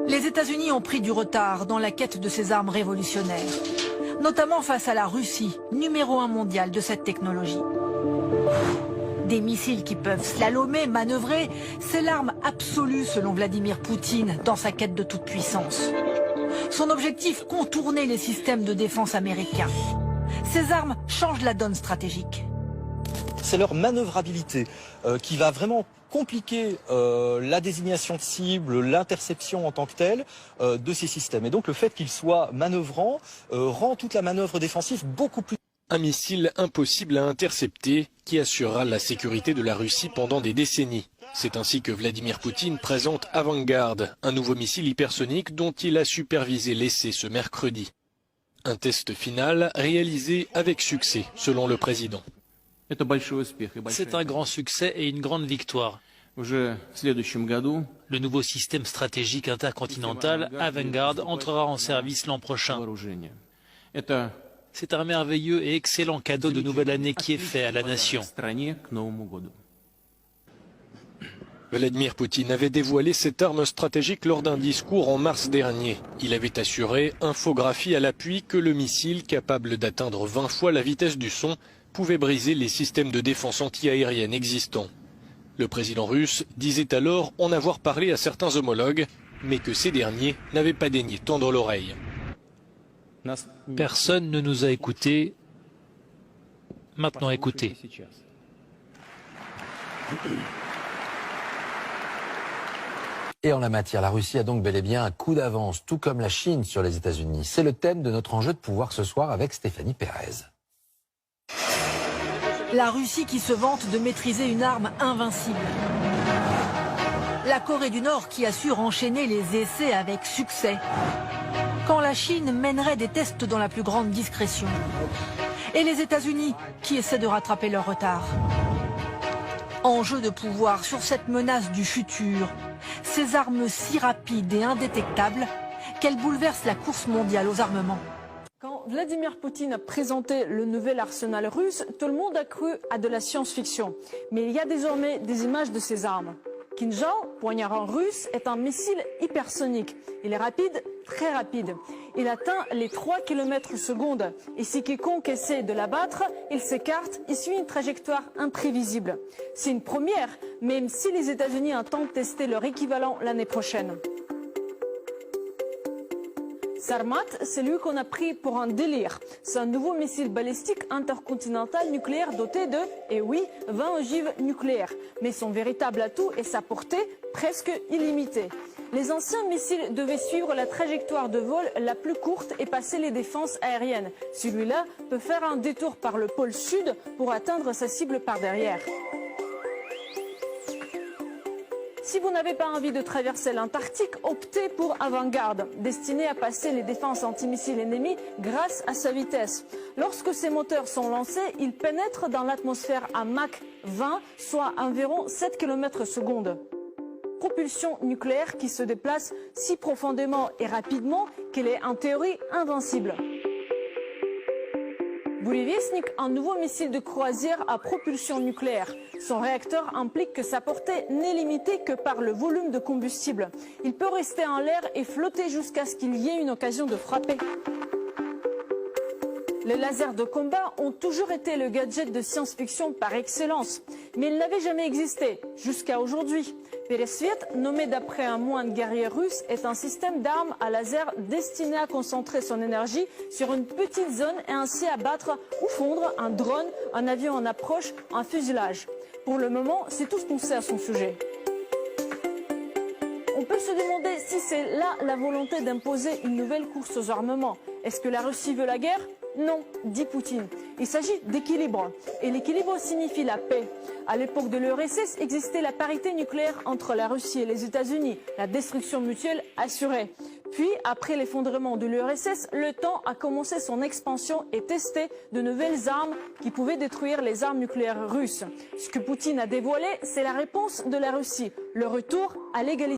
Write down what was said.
Les États-Unis ont pris du retard dans la quête de ces armes révolutionnaires, notamment face à la Russie, numéro 1 mondial de cette technologie. Des missiles qui peuvent slalomer, manœuvrer, c'est l'arme absolue selon Vladimir Poutine dans sa quête de toute puissance. Son objectif, contourner les systèmes de défense américains. Ces armes changent la donne stratégique. C'est leur manœuvrabilité qui va vraiment compliquer la désignation de cible, l'interception en tant que telle de ces systèmes. Et donc le fait qu'ils soient manœuvrants rend toute la manœuvre défensive beaucoup plus... Un missile impossible à intercepter qui assurera la sécurité de la Russie pendant des décennies. C'est ainsi que Vladimir Poutine présente Avangard, un nouveau missile hypersonique dont il a supervisé l'essai ce mercredi. Un test final réalisé avec succès, selon le président. C'est un grand succès et une grande victoire. Le nouveau système stratégique intercontinental Avangard entrera en service l'an prochain. C'est un merveilleux et excellent cadeau de nouvelle année qui est fait à la nation. Vladimir Poutine avait dévoilé cette arme stratégique lors d'un discours en mars dernier. Il avait assuré, infographie à l'appui, que le missile, capable d'atteindre 20 fois la vitesse du son, pouvait briser les systèmes de défense antiaérienne existants. Le président russe disait alors en avoir parlé à certains homologues, mais que ces derniers n'avaient pas daigné tendre l'oreille. Personne ne nous a écoutés. Maintenant écoutez. Et en la matière, la Russie a donc bel et bien un coup d'avance, tout comme la Chine sur les États-Unis. C'est le thème de notre enjeu de pouvoir ce soir avec Stéphanie Pérez. La Russie qui se vante de maîtriser une arme invincible. La Corée du Nord qui assure enchaîner les essais avec succès. Quand la Chine mènerait des tests dans la plus grande discrétion. Et les États-Unis qui essaient de rattraper leur retard. Enjeu de pouvoir sur cette menace du futur. Ces armes si rapides et indétectables qu'elles bouleversent la course mondiale aux armements. Quand Vladimir Poutine a présenté le nouvel arsenal russe, tout le monde a cru à de la science-fiction. Mais il y a désormais des images de ces armes. Kinjal, poignard russe, est un missile hypersonique. Il est rapide, très rapide. Il atteint les 3 km/s. Et si quiconque essaie de l'abattre, il s'écarte et suit une trajectoire imprévisible. C'est une première, même si les États-Unis entendent tester leur équivalent l'année prochaine. Sarmat, c'est lui qu'on a pris pour un délire. C'est un nouveau missile balistique intercontinental nucléaire doté de, et oui, 20 ogives nucléaires. Mais son véritable atout est sa portée presque illimitée. Les anciens missiles devaient suivre la trajectoire de vol la plus courte et passer les défenses aériennes. Celui-là peut faire un détour par le pôle sud pour atteindre sa cible par derrière. Si vous n'avez pas envie de traverser l'Antarctique, optez pour Avangard, destiné à passer les défenses antimissiles ennemies grâce à sa vitesse. Lorsque ces moteurs sont lancés, ils pénètrent dans l'atmosphère à Mach 20, soit environ 7 km/s. Propulsion nucléaire qui se déplace si profondément et rapidement qu'elle est en théorie invincible. Burevestnik, un nouveau missile de croisière à propulsion nucléaire. Son réacteur implique que sa portée n'est limitée que par le volume de combustible. Il peut rester en l'air et flotter jusqu'à ce qu'il y ait une occasion de frapper. Les lasers de combat ont toujours été le gadget de science-fiction par excellence, mais ils n'avaient jamais existé, jusqu'à aujourd'hui. Peresviet, nommé d'après un moine guerrier russe, est un système d'armes à laser destiné à concentrer son énergie sur une petite zone et ainsi abattre ou fondre un drone, un avion en approche, un fuselage. Pour le moment, c'est tout ce qu'on sait à son sujet. On peut se demander si c'est là la volonté d'imposer une nouvelle course aux armements. Est-ce que la Russie veut la guerre ? Non, dit Poutine. Il s'agit d'équilibre. Et l'équilibre signifie la paix. À l'époque de l'URSS existait la parité nucléaire entre la Russie et les États-Unis, la destruction mutuelle assurée. Puis, après l'effondrement de l'URSS, le temps a commencé son expansion et testé de nouvelles armes qui pouvaient détruire les armes nucléaires russes. Ce que Poutine a dévoilé, c'est la réponse de la Russie, le retour à l'égalité.